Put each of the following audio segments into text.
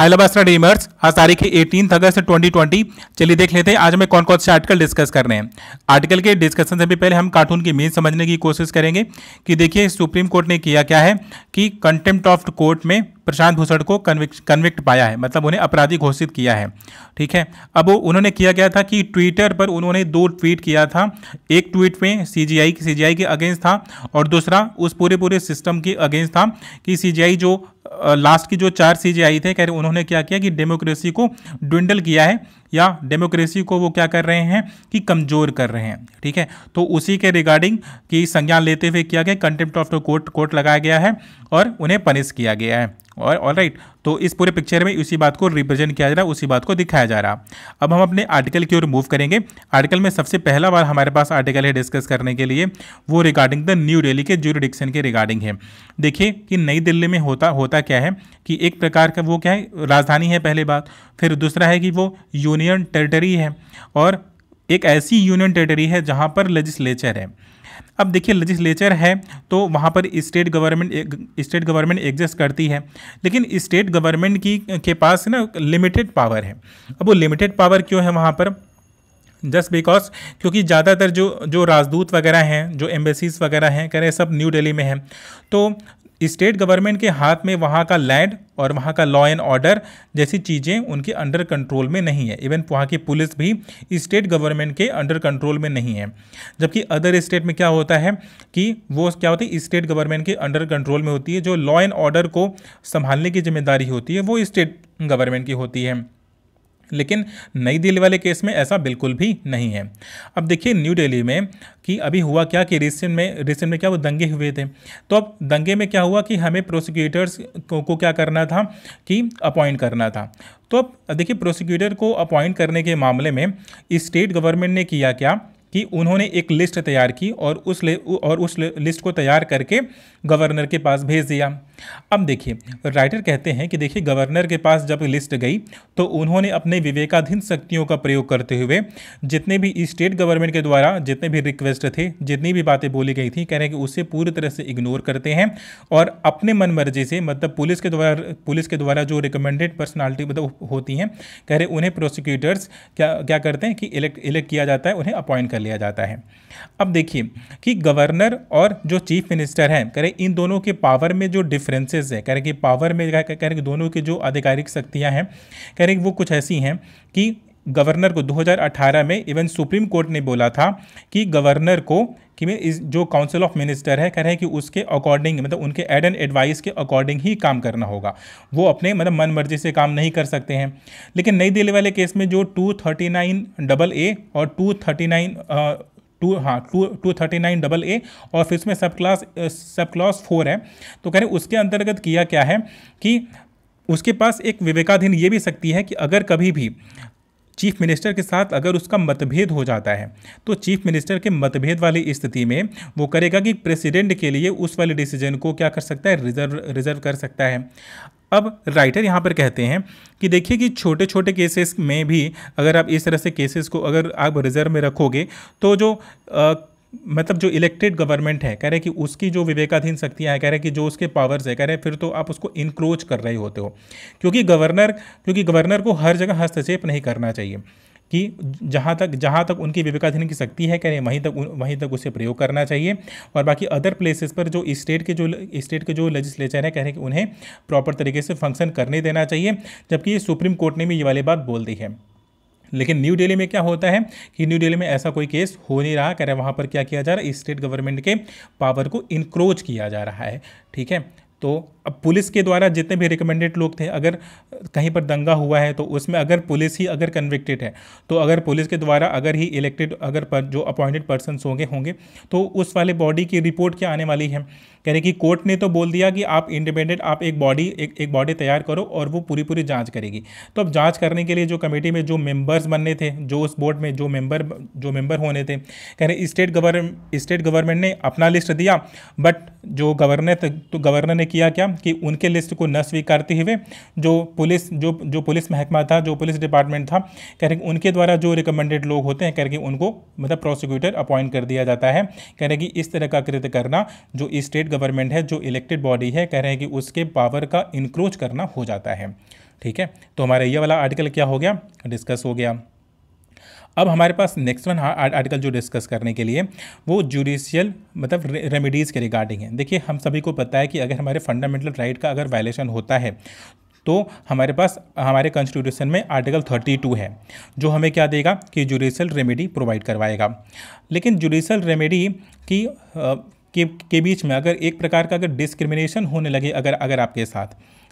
Hello buster डीमर्स, आज तारीख है 18 अगस्त 2020। चलिए देख लेते हैं आज हमें कौन कौन से आर्टिकल डिस्कस करने हैं। आर्टिकल के डिस्कशन से भी पहले हम कार्टून की मीन समझने की कोशिश करेंगे कि देखिए सुप्रीम कोर्ट ने किया क्या है कि कंटेम्प्ट ऑफ कोर्ट में प्रशांत भूषण को कन्विक्ट पाया है, मतलब उन्हें अपराधी घोषित किया है। ठीक है, अब उन्होंने किया क्या था कि ट्विटर पर उन्होंने 2 ट्वीट किया था। एक ट्वीट में सीजीआई के अगेंस्ट था और दूसरा उस पूरे सिस्टम के अगेंस्ट था कि सीजीआई जो लास्ट की जो 4 सीजीआई थे, कह रहे उन्होंने क्या किया कि डेमोक्रेसी को ड्विंडल किया है या डेमोक्रेसी को वो क्या कर रहे हैं कि कमज़ोर कर रहे हैं। ठीक है, तो उसी के रिगार्डिंग की संज्ञान लेते हुए किया गया कंटेम्प्ट ऑफ द कोर्ट लगाया गया है और उन्हें पनिश किया गया है। और ऑलराइट, तो इस पूरे पिक्चर में उसी बात को रिप्रेजेंट किया जा रहा है, उसी बात को दिखाया जा रहा। अब हम अपने आर्टिकल की ओर मूव करेंगे। आर्टिकल में सबसे पहला बार हमारे पास आर्टिकल है डिस्कस करने के लिए, वो रिगार्डिंग द न्यू दिल्ली के ज्यूरिडिक्शन के रिगार्डिंग है। देखिए कि नई दिल्ली में होता क्या है कि एक प्रकार का वो क्या है, राजधानी है पहली बात, फिर दूसरा है कि वो यूनियन टेरिटरी है और एक ऐसी यूनियन टेरिटरी है जहाँ पर लेजिस्लेचर है। अब देखिए लेजिस्लेचर है तो वहाँ पर स्टेट गवर्नमेंट एग्जिस्ट करती है, लेकिन स्टेट गवर्नमेंट के पास ना लिमिटेड पावर है। अब वो लिमिटेड पावर क्यों है वहाँ पर? जस्ट बिकॉज क्योंकि ज़्यादातर जो राजदूत वगैरह हैं, जो एम्बेसीज वगैरह हैं, कह रहे सब न्यू दिल्ली में हैं, तो स्टेट गवर्नमेंट के हाथ में वहाँ का लैंड और वहाँ का लॉ एंड ऑर्डर जैसी चीज़ें उनके अंडर कंट्रोल में नहीं है। इवन वहाँ की पुलिस भी स्टेट गवर्नमेंट के अंडर कंट्रोल में नहीं है। जबकि अदर स्टेट में क्या होता है कि वो क्या होती है, स्टेट गवर्नमेंट के अंडर कंट्रोल में होती है। जो लॉ एंड ऑर्डर को संभालने की जिम्मेदारी होती है वो स्टेट गवर्नमेंट की होती है। लेकिन नई दिल्ली वाले केस में ऐसा बिल्कुल भी नहीं है। अब देखिए न्यू दिल्ली में कि अभी हुआ क्या कि रिसेंट में क्या वो दंगे हुए थे। तो अब दंगे में क्या हुआ कि हमें प्रोसिक्यूटर्स को क्या करना था कि अपॉइंट करना था। तो अब देखिए प्रोसिक्यूटर को अपॉइंट करने के मामले में स्टेट गवर्नमेंट ने किया क्या कि उन्होंने एक लिस्ट तैयार की और उस लिस्ट को तैयार करके गवर्नर के पास भेज दिया। अब देखिए राइटर कहते हैं कि देखिए गवर्नर के पास जब लिस्ट गई तो उन्होंने अपने विवेकाधीन शक्तियों का प्रयोग करते हुए जितने भी स्टेट गवर्नमेंट के द्वारा जितने भी रिक्वेस्ट थे, जितनी भी बातें बोली गई थी, कह रहे हैं कि उसे पूरी तरह से इग्नोर करते हैं और अपने मन मर्जी से, मतलब पुलिस के द्वारा जो रिकमेंडेड पर्सनालिटी मतलब होती हैं, कह रहे उन्हें प्रोसिक्यूटर्स क्या करते हैं कि इलेक्ट किया जाता है, उन्हें अपॉइंट कर लिया जाता है। अब देखिए कि गवर्नर और जो चीफ मिनिस्टर हैं, कह रहे इन दोनों के पावर में जो डिफरेंसेस है, कह रहे कि पावर में कह रहे कि दोनों की जो आधिकारिक शक्तियां हैं, कह रहे वो कुछ ऐसी हैं कि गवर्नर को 2018 में इवन सुप्रीम कोर्ट ने बोला था कि गवर्नर को कि जो काउंसिल ऑफ मिनिस्टर है, कह रहे हैं कि उसके अकॉर्डिंग, मतलब उनके एड एंड एडवाइस के अकॉर्डिंग ही काम करना होगा, वो अपने मतलब मन मर्जी से काम नहीं कर सकते हैं। लेकिन नई दिल्ली वाले केस में जो 239AA और 239AA और फिर इसमें सब क्लॉज 4 है, तो कह रहे उसके अंतर्गत किया क्या है कि उसके पास एक विवेकाधीन ये भी शक्ति है कि अगर कभी भी चीफ मिनिस्टर के साथ अगर उसका मतभेद हो जाता है तो चीफ मिनिस्टर के मतभेद वाली स्थिति में वो करेगा कि प्रेसिडेंट के लिए उस वाले डिसीजन को क्या कर सकता है, रिजर्व कर सकता है। अब राइटर यहाँ पर कहते हैं कि देखिए कि छोटे छोटे केसेस में भी अगर आप इस तरह से केसेस को अगर आप रिजर्व में रखोगे तो जो मतलब जो इलेक्टेड गवर्नमेंट है, कह रहे कि उसकी जो विवेकाधीन शक्तियाँ हैं, कह रहे कि जो उसके पावर्स है, कह रहे फिर तो आप उसको इनक्रोच कर रहे होते हो, क्योंकि गवर्नर को हर जगह हस्तक्षेप नहीं करना चाहिए कि जहाँ तक उनकी विवेकाधीन की शक्ति है, कह रहे वहीं तक उसे प्रयोग करना चाहिए। और बाकी अदर प्लेसेस पर जो स्टेट के जो लेजिस्लेचर है, कह रहे कि उन्हें प्रॉपर तरीके से फंक्शन करने देना चाहिए, जबकि सुप्रीम कोर्ट ने भी ये वाली बात बोल दी है। लेकिन न्यू दिल्ली में क्या होता है कि न्यू दिल्ली में ऐसा कोई केस हो नहीं रहा, कह रहे वहाँ पर क्या किया जा रहा है, स्टेट गवर्नमेंट के पावर को इनक्रोच किया जा रहा है। ठीक है, तो अब पुलिस के द्वारा जितने भी रिकमेंडेड लोग थे, अगर कहीं पर दंगा हुआ है तो उसमें अगर पुलिस ही अगर कन्विक्टेड है, तो अगर पुलिस के द्वारा अगर ही इलेक्टेड जो अपॉइंटेड पर्सन्स होंगे तो उस वाले बॉडी की रिपोर्ट क्या आने वाली है। कह रहे कि कोर्ट ने तो बोल दिया कि आप इंडिपेंडेंट आप एक बॉडी तैयार करो और वो पूरी जांच करेगी। तो अब जांच करने के लिए जो कमेटी में जो मेंबर्स बनने थे, जो उस बोर्ड में जो मेंबर होने थे, कह रहे स्टेट गवर्नमेंट ने अपना लिस्ट दिया, बट जो गवर्नर ने किया क्या कि उनके लिस्ट को न स्वीकारते हुए जो पुलिस महकमा था, जो पुलिस डिपार्टमेंट था, कह रहे उनके द्वारा जो रिकमेंडेड लोग होते हैं, कह रहे उनको मतलब प्रोसिक्यूटर अपॉइंट कर दिया जाता है। कह रहे कि इस तरह का कृत्य करना जो स्टेट गवर्नमेंट है, जो इलेक्टेड बॉडी है, कह रहे हैं कि उसके पावर का इनक्रोच करना हो जाता है। ठीक है, तो हमारा ये वाला आर्टिकल क्या हो गया, डिस्कस हो गया। अब हमारे पास नेक्स्ट वन आर्टिकल जो डिस्कस करने के लिए वो जुडिशियल मतलब रेमेडीज़ के रिगार्डिंग है। देखिए हम सभी को पता है कि अगर हमारे फंडामेंटल राइट का अगर वायलेशन होता है तो हमारे पास हमारे कॉन्स्टिट्यूशन में आर्टिकल 32 है जो हमें क्या देगा कि जुडिशियल रेमेडी प्रोवाइड करवाएगा। लेकिन जुडिशियल रेमेडी की के बीच में अगर एक प्रकार का अगर डिस्क्रिमिनेशन होने लगे अगर आपके साथ,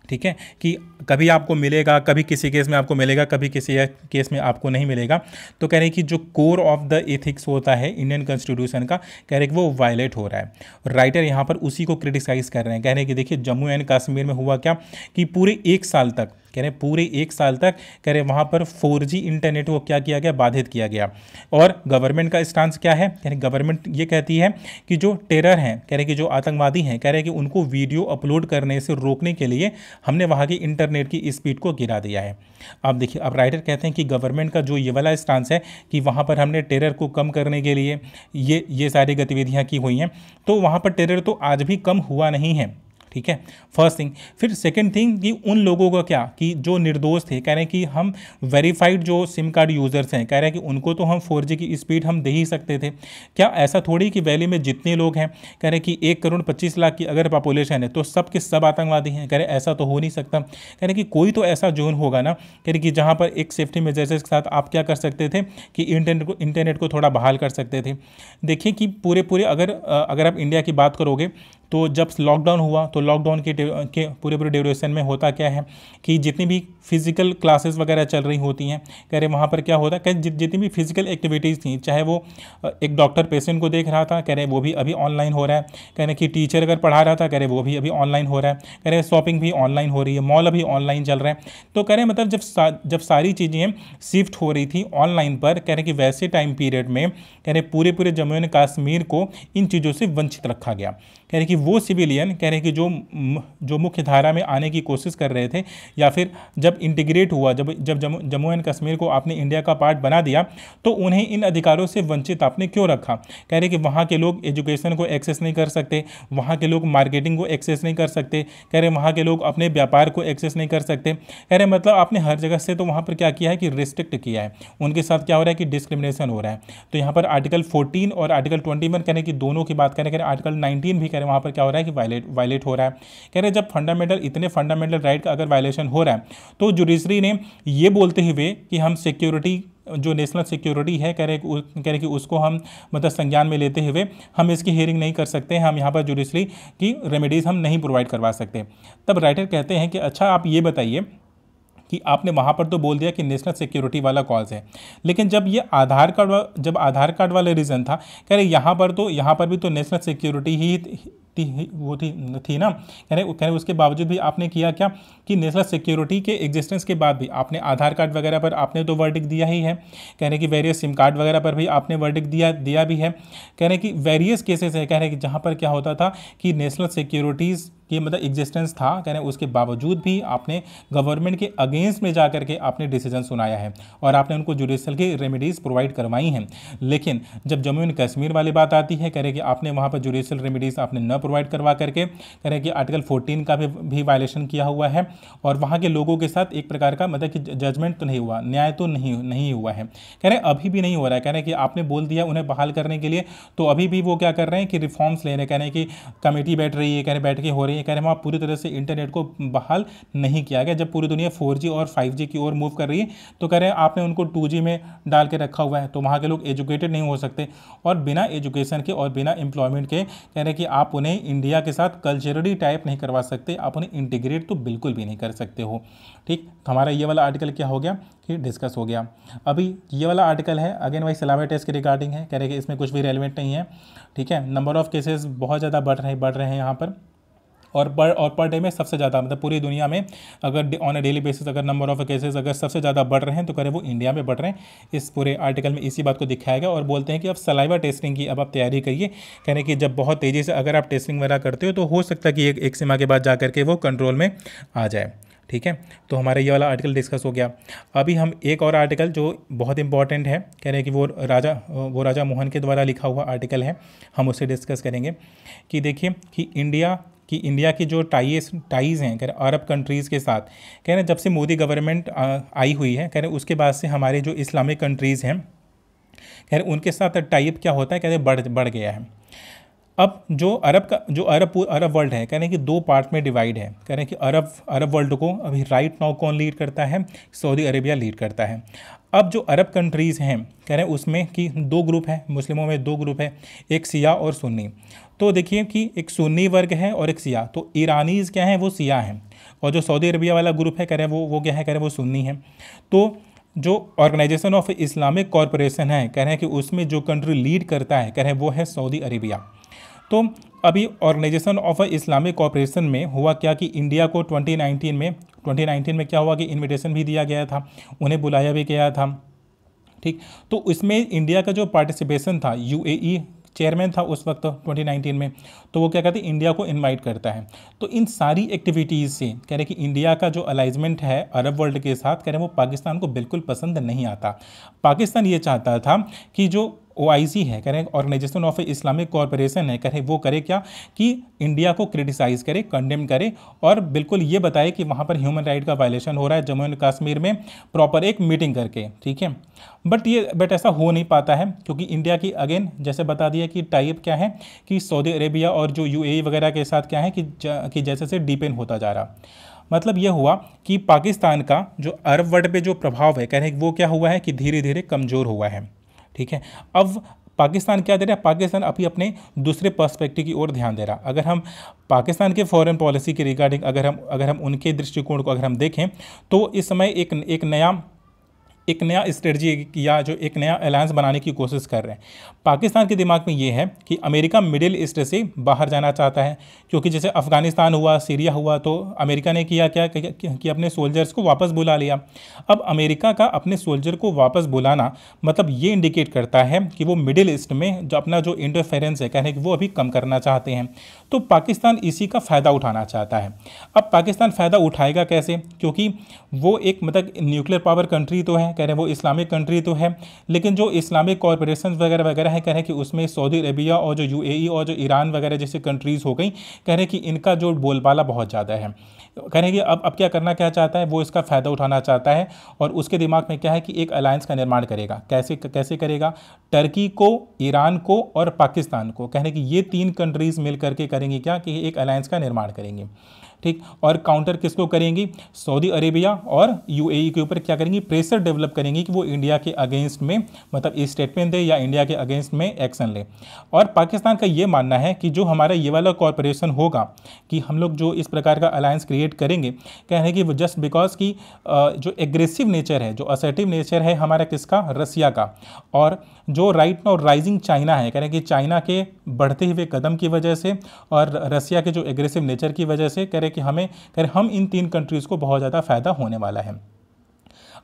ठीक है, कि कभी आपको मिलेगा, कभी किसी केस में आपको मिलेगा, कभी किसी केस में आपको नहीं मिलेगा, तो कह रहे हैं कि जो कोर ऑफ द एथिक्स होता है इंडियन कॉन्स्टिट्यूशन का, कह रहे हैं कि वो वायलेट हो रहा है। राइटर यहाँ पर उसी को क्रिटिसाइज़ कर रहे हैं, कह रहे हैं कि देखिए जम्मू एंड कश्मीर में हुआ क्या कि पूरे 1 साल तक, कह रहे पूरे 1 साल तक कह रहे वहाँ पर 4G इंटरनेट को क्या किया गया, बाधित किया गया। और गवर्नमेंट का स्टांस क्या है, कह रहे गवर्नमेंट ये कहती है कि जो टेरर हैं, कह रहे कि जो आतंकवादी हैं, कह रहे कि उनको वीडियो अपलोड करने से रोकने के लिए हमने वहाँ की इंटरनेट की स्पीड को गिरा दिया है। अब देखिए अब राइटर कहते हैं कि गवर्नमेंट का जो ये वाला स्टांस है कि वहाँ पर हमने टेरर को कम करने के लिए ये सारी गतिविधियाँ की हुई हैं, तो वहाँ पर टेरर तो आज भी कम हुआ नहीं है, ठीक है, फर्स्ट थिंग। फिर सेकंड थिंग कि उन लोगों का क्या कि जो निर्दोष थे, कह रहे हैं कि हम वेरीफाइड जो सिम कार्ड यूज़र्स हैं, कह रहे हैं कि उनको तो हम 4G की स्पीड हम दे ही सकते थे। क्या ऐसा थोड़ी कि वैली में जितने लोग हैं, कह रहे हैं कि 1,25,00,000 की अगर पॉपुलेशन है तो सब के सब आतंकवादी हैं, कह रहे ऐसा तो हो नहीं सकता। कह रहे कि कोई तो ऐसा जोन होगा ना, कह रहे कि जहाँ पर एक सेफ्टी मेजर्स के साथ आप क्या कर सकते थे कि इंटरनेट को थोड़ा बहाल कर सकते थे। देखिए कि पूरे अगर आप इंडिया की बात करोगे तो जब लॉकडाउन हुआ तो लॉकडाउन के पूरे ड्यूरेशन में होता क्या है कि जितनी भी फिजिकल क्लासेस वगैरह चल रही होती हैं, कह रहे वहाँ पर क्या होता है, कह जितनी भी फिजिकल एक्टिविटीज़ थी, चाहे वो एक डॉक्टर पेशेंट को देख रहा था, कह रहे वो भी अभी ऑनलाइन हो रहा है। कह रहे कि टीचर अगर पढ़ा रहा था, कह रहे वो भी अभी ऑनलाइन हो रहा है। कह रहे शॉपिंग भी ऑनलाइन हो रही है, मॉल अभी ऑनलाइन चल रहा है। तो कह रहे मतलब जब सारी चीज़ें शिफ्ट हो रही थी ऑनलाइन पर, कह रहे कि वैसे टाइम पीरियड में कह रहे पूरे जम्मू एंड कश्मीर को इन चीज़ों से वंचित रखा गया। कह रहे कि वो सिविलियन, कह रहे कि जो मुख्य धारा में आने की कोशिश कर रहे थे, या फिर जब इंटीग्रेट हुआ, जब जम्मू एंड कश्मीर को आपने इंडिया का पार्ट बना दिया, तो उन्हें इन अधिकारों से वंचित आपने क्यों रखा। कह रहे कि वहाँ के लोग एजुकेशन को एक्सेस नहीं कर सकते, वहाँ के लोग मार्केटिंग को एक्सेस नहीं कर सकते, कह रहे वहाँ के लोग अपने व्यापार को एक्सेस नहीं कर सकते। कह रहे मतलब आपने हर जगह से तो वहाँ पर क्या किया है कि रिस्ट्रिक्ट किया है, उनके साथ क्या हो रहा है कि डिस्क्रिमिनेशन हो रहा है। तो यहाँ पर आर्टिकल 14 और आर्टिकल 21 कह रहे कि दोनों की बात करें, आर्टिकल 19 भी कह रहे वहाँ पर क्या हो रहा है कि वायलेट हो रहा है। कह रहे जब इतने फंडामेंटल राइट का अगर वायलेशन हो रहा है, तो जुडिशरी ने ये बोलते हुए कि हम सिक्योरिटी जो नेशनल सिक्योरिटी है, कह रहे कि उसको हम मतलब संज्ञान में लेते हुए हम इसकी हियरिंग नहीं कर सकते, हम यहाँ पर जुडिशरी की रेमेडीज़ हम नहीं प्रोवाइड करवा सकते। तब राइटर कहते हैं कि अच्छा आप ये बताइए कि आपने वहाँ पर तो बोल दिया कि नेशनल सिक्योरिटी वाला कॉज है, लेकिन जब आधार कार्ड वाला रीज़न था, कह रहे यहाँ पर भी तो नेशनल सिक्योरिटी ही थी ना। कह रहे उसके बावजूद भी आपने किया क्या कि नेशनल सिक्योरिटी के एग्जिस्टेंस के बाद भी आपने आधार कार्ड वगैरह पर आपने तो वर्डिक्ट दिया ही है। कह रहे कि वेरियस सिम कार्ड वगैरह पर भी आपने वर्डिक्ट दिया भी है। कह रहे कि वेरियस केसेस है, कह रहे कि जहाँ पर क्या होता था कि नेशनल सिक्योरिटीज़ की मतलब एग्जिस्टेंस था, कह रहे उसके बावजूद भी आपने गवर्नमेंट के अगेंस्ट में जाकर के आपने डिसीजन सुनाया है और आपने उनको जुडिशल की रेमेडीज़ प्रोवाइड करवाई हैं। लेकिन जब जम्मू एंड कश्मीर वाली बात आती है, कह रहे कि आपने वहाँ पर जुडिशल रेमेडीज़ आपने न प्रोवाइड करवा करके, कह रहे कि आर्टिकल 14 का भी वायलेशन किया हुआ है और वहाँ के लोगों के साथ एक प्रकार का मतलब कि जजमेंट तो नहीं हुआ, न्याय तो नहीं हुआ है। कह रहे अभी भी नहीं हो रहा है। कह रहे कि आपने बोल दिया उन्हें बहाल करने के लिए, तो अभी भी वो क्या कर रहे हैं कि रिफॉर्म्स ले रहे हैं। कह रहे हैं कि कमेटी बैठ रही है, कह रहे बैठ के हो रही है, कह रहे वहाँ पूरी तरह से इंटरनेट को बहाल नहीं किया गया। जब पूरी दुनिया 4G और 5G की ओर मूव कर रही है, तो कह रहे हैं आपने उनको 2G में डाल के रखा हुआ है, तो वहाँ के लोग एजुकेटेड नहीं हो सकते और बिना एजुकेशन के और बिना एम्प्लॉयमेंट के कह रहे हैं कि आप उन्हें इंडिया के साथ कल्चरली टाइप नहीं करवा सकते, आप उन्हें इंटीग्रेट तो बिल्कुल भी नहीं कर सकते हो। ठीक, तो हमारा ये वाला आर्टिकल क्या हो गया कि डिस्कस हो गया। अभी ये वाला आर्टिकल है अगेन वही सलावा टेस्ट के रिगार्डिंग है। कह रहे कि इसमें कुछ भी रेलिवेंट नहीं है। ठीक है, नंबर ऑफ केसेस बहुत ज़्यादा बढ़ रहे हैं यहाँ पर और पर डे में सबसे ज़्यादा मतलब पूरी दुनिया में अगर ऑन अ डेली बेसिस अगर नंबर ऑफ केसेस अगर सबसे ज़्यादा बढ़ रहे हैं, तो करें वो इंडिया में बढ़ रहे हैं। इस पूरे आर्टिकल में इसी बात को दिखाया गया और बोलते हैं कि अब सलाइवा टेस्टिंग की अब आप तैयारी करिए। कह रहे हैं कि जब बहुत तेज़ी से अगर आप टेस्टिंग वगैरह करते हो, तो हो सकता है कि एक सीमा के बाद जा करके वो कंट्रोल में आ जाए। ठीक है, तो हमारा ये वाला आर्टिकल डिस्कस हो गया। अभी हम एक और आर्टिकल जो बहुत इंपॉर्टेंट है, कह रहे हैं कि वो राजा मोहन के द्वारा लिखा हुआ आर्टिकल है, हम उसे डिस्कस करेंगे कि देखिए कि इंडिया कि इंडिया की जो टाइज़ हैं कह रहे अरब कंट्रीज़ के साथ, कह रहे जब से मोदी गवर्नमेंट आई हुई है, कह रहे उसके बाद से हमारे जो इस्लामिक कंट्रीज़ हैं कह रहे उनके साथ टाइप क्या होता है, कह रहे बढ़ गया है। अब जो अरब वर्ल्ड है, कह रहे हैं कि दो पार्ट में डिवाइड है। कह रहे हैं कि अरब वर्ल्ड को अभी राइट नाउ कौन लीड करता है, सऊदी अरेबिया लीड करता है। अब जो अरब कंट्रीज़ हैं कह रहे हैं उसमें कि दो ग्रुप है, मुस्लिमों में दो ग्रुप है, एक सिया और सुन्नी। तो देखिए कि एक सुन्नी वर्ग है और एक सिया। तो ईरानीज़ क्या हैं, वो सिया हैं, और जो सऊदी अरेबिया वाला ग्रुप है कह रहे हैं वो क्या है, कह रहे हैं वो सुन्नी है। तो जो ऑर्गेनाइजेशन ऑफ इस्लामिक कॉरपोरेशन है कह रहे हैं कि उसमें जो कंट्री लीड करता है कह रहे हैं वो है सऊदी अरेबिया। तो अभी ऑर्गेनाइजेशन ऑफ इस्लामिक कॉरपोरेशन में हुआ क्या कि इंडिया को 2019 में क्या हुआ कि इनविटेशन भी दिया गया था, उन्हें बुलाया भी गया था, ठीक। तो इसमें इंडिया का जो पार्टिसिपेशन था, यूएई चेयरमैन था उस वक्त 2019 में, तो वो क्या कहते हैं इंडिया को इनवाइट करता है। तो इन सारी एक्टिविटीज़ से कह रहे हैं कि इंडिया का जो अलाइजमेंट है अरब वर्ल्ड के साथ कह रहे हैं वो पाकिस्तान को बिल्कुल पसंद नहीं आता। पाकिस्तान ये चाहता था कि जो OIC है कह रहे हैं ऑर्गेनाइजेशन ऑफ इस्लामिक कॉरपोरेशन है, कह रहे वो करे क्या कि इंडिया को क्रिटिसाइज़ करे, कंडेम करे, और बिल्कुल ये बताए कि वहाँ पर ह्यूमन राइट का वायलेशन हो रहा है जम्मू एंड कश्मीर में, प्रॉपर एक मीटिंग करके, ठीक है। बट ऐसा हो नहीं पाता है, क्योंकि इंडिया की अगेन जैसे बता दिया कि टाइप क्या है कि सऊदी अरेबिया और जो UAE वगैरह के साथ क्या है कि जैसे से डीपेन होता जा रहा। मतलब यह हुआ कि पाकिस्तान का जो अरब वर्ल्ड पे जो प्रभाव है कह रहे हैं वो क्या हुआ है कि धीरे धीरे कमज़ोर हुआ है, ठीक है। अब पाकिस्तान क्या दे रहा है, पाकिस्तान अभी अपने दूसरे पर्सपेक्टिव की ओर ध्यान दे रहा। अगर हम पाकिस्तान के फॉरेन पॉलिसी के रिगार्डिंग अगर हम उनके दृष्टिकोण को अगर हम देखें तो इस समय एक नया स्ट्रेटजी या जो एक नया अलायंस बनाने की कोशिश कर रहे हैं। पाकिस्तान के दिमाग में ये है कि अमेरिका मिडिल ईस्ट से बाहर जाना चाहता है, क्योंकि जैसे अफ़गानिस्तान हुआ, सीरिया हुआ, तो अमेरिका ने किया क्या कि अपने सोल्जर्स को वापस बुला लिया। अब अमेरिका का अपने सोल्जर को वापस बुलाना मतलब ये इंडिकेट करता है कि वो मिडिल ईस्ट में जो अपना जो इंटरफेरेंस है कहने कि वो अभी कम करना चाहते हैं। तो पाकिस्तान इसी का फ़ायदा उठाना चाहता है। अब पाकिस्तान फ़ायदा उठाएगा कैसे, क्योंकि वो एक मतलब न्यूक्लियर पावर कंट्री तो है, कह रहे हैं वो इस्लामिक कंट्री तो है, लेकिन जो इस्लामिक कॉरपोरेशन वगैरह वगैरह है कह रहे हैं कि उसमें सऊदी अरेबिया और जो UAE और जो ईरान वगैरह जैसे कंट्रीज़ हो गई, कह रहे हैं कि इनका जो बोलबाला बहुत ज़्यादा है। कह रहे हैं कि अब क्या करना क्या चाहता है, वो इसका फ़ायदा उठाना चाहता है, और उसके दिमाग में क्या है कि एक अलायंस का निर्माण करेगा। कैसे करेगा, टर्की को, ईरान को और पाकिस्तान को, कह रहे हैं कि ये 3 कंट्रीज़ मिल करके करेंगे क्या कि एक अलायंस का निर्माण करेंगे, ठीक। और काउंटर किसको करेंगी, सऊदी अरेबिया और UAE के ऊपर क्या करेंगी, प्रेशर डेवलप करेंगी कि वो इंडिया के अगेंस्ट में मतलब स्टेटमेंट दे या इंडिया के अगेंस्ट में एक्शन ले। और पाकिस्तान का ये मानना है कि जो हमारा ये वाला कॉरपोरेशन होगा कि हम लोग जो इस प्रकार का अलायंस क्रिएट करेंगे, कह रहे हैं कि वो जस्ट बिकॉज की जो एग्रेसिव नेचर है, जो असर्टिव नेचर है हमारा किसका, रसिया का, और जो राइट नाउ राइजिंग चाइना है, कह रहे हैं कि चाइना के बढ़ते हुए कदम की वजह से और रसिया के जो एग्रेसिव नेचर की वजह से कह रहे कि हम इन 3 कंट्रीज़ को बहुत ज़्यादा फायदा होने वाला है।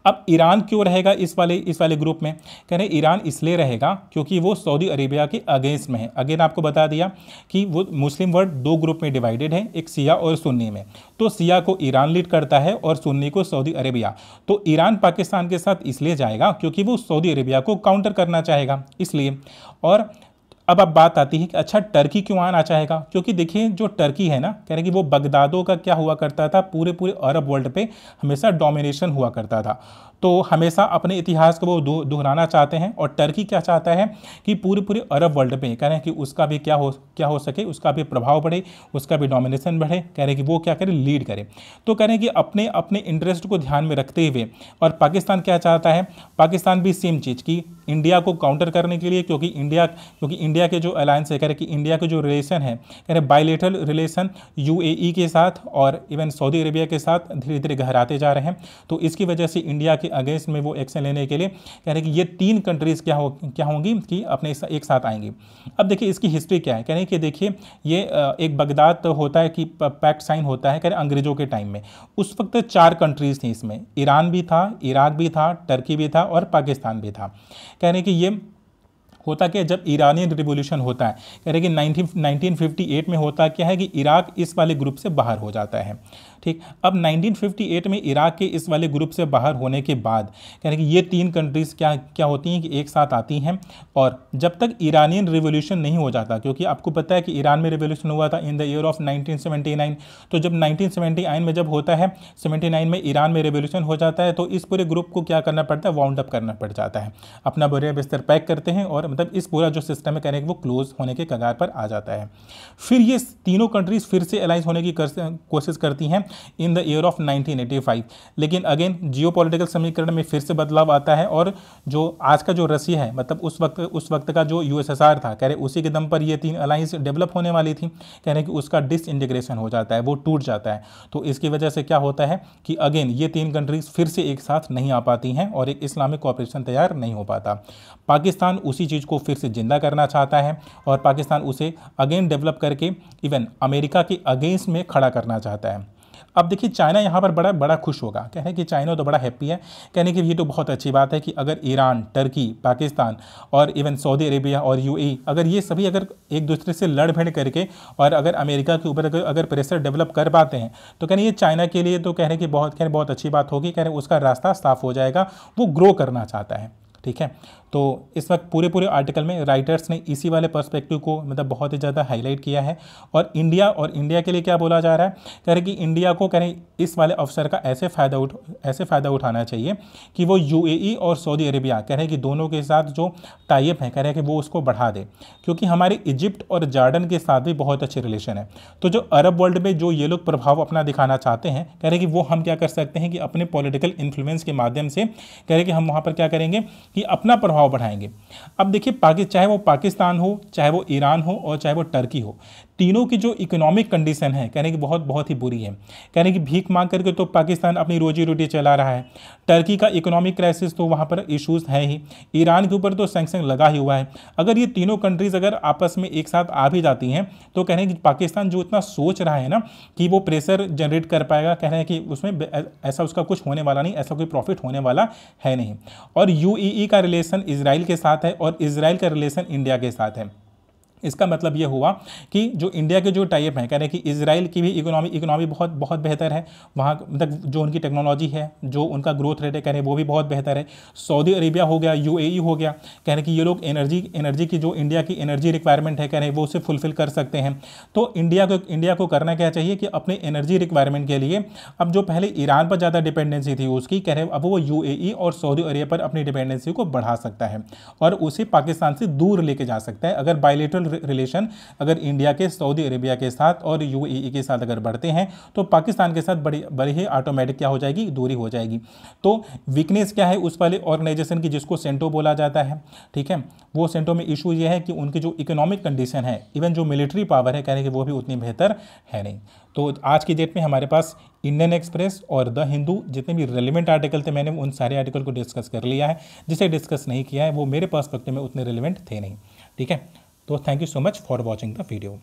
अब ईरान क्यों रहेगा इस वाले ग्रुप में, कह रहे ईरान इसलिए रहेगा क्योंकि वो सऊदी अरेबिया के अगेंस्ट में है। अगेन आपको बता दिया कि वो मुस्लिम वर्ल्ड 2 ग्रुप में डिवाइडेड है, एक सिया और सुन्नी में। तो सिया को ईरान लीड करता है और सुन्नी को सऊदी अरेबिया। तो ईरान पाकिस्तान के साथ इसलिए जाएगा क्योंकि वो सऊदी अरेबिया को काउंटर करना चाहेगा इसलिए। और अब बात आती है कि अच्छा टर्की क्यों आना चाहेगा, क्योंकि देखिए जो टर्की है ना, कह रहे हैं कि वो बगदादों का क्या हुआ करता था, पूरे अरब वर्ल्ड पे हमेशा डोमिनेशन हुआ करता था। तो हमेशा अपने इतिहास को वो दोहराना चाहते हैं, और टर्की क्या चाहता है कि पूरे अरब वर्ल्ड पे कह रहे हैं कि उसका भी क्या हो सके, उसका भी प्रभाव बढ़े, उसका भी डोमिनेशन बढ़े, कह रहे हैं कि वो क्या करे, लीड करे। तो कह रहे हैं कि अपने इंटरेस्ट को ध्यान में रखते हुए, और पाकिस्तान क्या चाहता है, पाकिस्तान भी सेम चीज़ कि इंडिया को काउंटर करने के लिए, क्योंकि इंडिया के जो अलायंस है, कह रहे कि इंडिया के जो रिलेशन है, कह रहे बायलेटरल रिलेशन UAE के साथ और इवन सऊदी अरेबिया के साथ धीरे धीरे गहराते जा रहे हैं। तो इसकी वजह से इंडिया के अगेंस्ट में वो एक्शन लेने के लिए कह रहे हैं कि ये 3 कंट्रीज़ क्या होंगी कि अपने एक साथ आएंगी। अब देखिए इसकी हिस्ट्री क्या है, कह रहे हैं कि देखिए ये एक बगदाद होता है कि पैक्ट साइन होता है, कह रहे अंग्रेज़ों के टाइम में। उस वक्त 4 कंट्रीज़ थी इसमें, ईरान भी था, इराक भी था, टर्की भी था और पाकिस्तान भी था। कह रहे हैं कि ये होता क्या, जब ईरानियन रिवॉल्यूशन होता है, कह रहे हैं कि 1958 में होता क्या है कि इराक इस वाले ग्रुप से बाहर हो जाता है। ठीक, अब 1958 में इराक के इस वाले ग्रुप से बाहर होने के बाद यानी कि ये तीन कंट्रीज़ क्या क्या होती हैं कि एक साथ आती हैं, और जब तक ईरानियन रिवोल्यूशन नहीं हो जाता, क्योंकि आपको पता है कि ईरान में रिवोल्यूशन हुआ था इन द ईयर ऑफ 1979, तो जब 1979 में जब होता है, 79 में ईरान में रिवोल्यूशन हो जाता है, तो इस पूरे ग्रुप को क्या करना पड़ता है, वाउंड अप करना पड़ जाता है, अपना बोरिया बिस्तर पैक करते हैं, और मतलब इस पूरा जो सिस्टम है कहने वो क्लोज होने के कगार पर आ जाता है। फिर ये तीनों कंट्रीज फिर से अलाइज होने की कोशिश करती हैं इन द ईयर ऑफ 1985, लेकिन अगेन जियोपॉलिटिकल समीकरण में फिर से बदलाव आता है, और जो आज का जो रसिया है, मतलब उस वक्त का जो यूएसएसआर था, कह रहे उसी के दम पर ये तीन अलाइंस डेवलप होने वाली थी, कह रहे कि उसका डिसइंटीग्रेशन हो जाता है, वो टूट जाता है। तो इसकी वजह से क्या होता है कि अगेन ये तीन कंट्रीज फिर से एक साथ नहीं आ पाती हैं, और एक इस्लामिक कोऑपरेशन तैयार नहीं हो पाता। पाकिस्तान उसी चीज़ को फिर से जिंदा करना चाहता है, और पाकिस्तान उसे अगेन डेवलप करके इवन अमेरिका के अगेंस्ट में खड़ा करना चाहता है। अब देखिए चाइना यहाँ पर बड़ा बड़ा खुश होगा, कह रहे हैं कि चाइना तो बड़ा हैप्पी है, कहने कि ये तो बहुत अच्छी बात है कि अगर ईरान, टर्की, पाकिस्तान और इवन सऊदी अरेबिया और यूएई अगर ये सभी अगर एक दूसरे से लड़ भिड़ करके और अगर अमेरिका के ऊपर अगर प्रेशर डेवलप कर पाते हैं, तो कह रहे ये चाइना के लिए तो कह रहे कि बहुत अच्छी बात होगी, कह रहे उसका रास्ता साफ हो जाएगा, वो ग्रो करना चाहता है। ठीक है, तो इस वक्त पूरे आर्टिकल में राइटर्स ने इसी वाले पर्सपेक्टिव को मतलब बहुत ही ज़्यादा हाईलाइट किया है। और इंडिया के लिए क्या बोला जा रहा है, कह रहे कि इंडिया को कह रहे इस वाले अवसर का ऐसे फ़ायदा उठाना चाहिए कि वो यूएई और सऊदी अरेबिया कह रहे हैं कि दोनों के साथ जो टाइप है, कह रहे हैं कि वो उसको बढ़ा दे, क्योंकि हमारे इजिप्ट और जॉर्डन के साथ भी बहुत अच्छे रिलेशन है। तो जो अरब वर्ल्ड में जो ये लोग प्रभाव अपना दिखाना चाहते हैं, कह रहे कि वो हम क्या कर सकते हैं कि अपने पॉलिटिकल इन्फ्लुएंस के माध्यम से कह रहे कि हम वहाँ पर क्या करेंगे कि अपना प्रभाव बढ़ाएंगे। अब देखिए चाहे वो पाकिस्तान हो, चाहे वो ईरान हो और चाहे वो टर्की हो, तीनों की जो इकोनॉमिक कंडीशन है कहने की बहुत ही बुरी है। कहने की भीख मांग करके तो पाकिस्तान अपनी रोजी रोटी चला रहा है, टर्की का इकोनॉमिक क्राइसिस तो वहाँ पर इश्यूज है ही, ईरान के ऊपर तो सैंक्शन लगा ही हुआ है। अगर ये तीनों कंट्रीज अगर आपस में एक साथ आ भी जाती हैं, तो कह रहे हैं कि पाकिस्तान जो इतना सोच रहा है ना कि वो प्रेशर जनरेट कर पाएगा, कह रहे हैं कि उसमें ऐसा उसका कुछ होने वाला नहीं, ऐसा कोई प्रॉफिट होने वाला है नहीं। और यूएई का रिलेशन इजराइल के साथ है और इजराइल का रिलेशन इंडिया के साथ है। इसका मतलब ये हुआ कि जो इंडिया के जो टाइप हैं, कह रहे हैं कि इजराइल की भी इकोनॉमी बहुत बेहतर है, वहाँ मतलब जो उनकी टेक्नोलॉजी है, जो उनका ग्रोथ रेट है, कह रहे हैं वो भी बहुत बेहतर है। सऊदी अरेबिया हो गया, यूएई हो गया, कह रहे हैं कि ये लोग एनर्जी की जो इंडिया की एनर्जी रिक्वायरमेंट है, कह रहे हैं वो उसे फुलफिल कर सकते हैं। तो इंडिया को करना क्या चाहिए कि अपने एनर्जी रिक्वायरमेंट के लिए अब जो पहले ईरान पर ज़्यादा डिपेंडेंसी थी उसकी, कह रहे हैं अब वो यूएई और सऊदी अरेबिया पर अपनी डिपेंडेंसी को बढ़ा सकता है और उसे पाकिस्तान से दूर लेके जा सकता है। अगर बायलेटरल रिलेशन अगर इंडिया के सऊदी अरेबिया के साथ और यूएई के साथ अगर बढ़ते हैं, तो पाकिस्तान के साथ बड़ी ही ऑटोमेटिक क्या हो जाएगी, दूरी हो जाएगी। तो वीकनेस क्या है उस वाले ऑर्गेनाइजेशन की जिसको सेंटो बोला जाता है, ठीक है, वो सेंटो में इशू ये है कि उनकी जो इकोनॉमिक कंडीशन है, इवन जो मिलिट्री पावर है, कह रहे हैं कि वो भी उतनी बेहतर है नहीं। तो आज की डेट में हमारे पास इंडियन एक्सप्रेस और द हिंदू जितने भी रेलिवेंट आर्टिकल थे, मैंने उन सारे आर्टिकल को डिस्कस कर लिया है। जिसे डिस्कस नहीं किया है वो मेरे पर्सपेक्टिव में उतने रेलिवेंट थे नहीं। ठीक है, तो thank you so much for watching the video.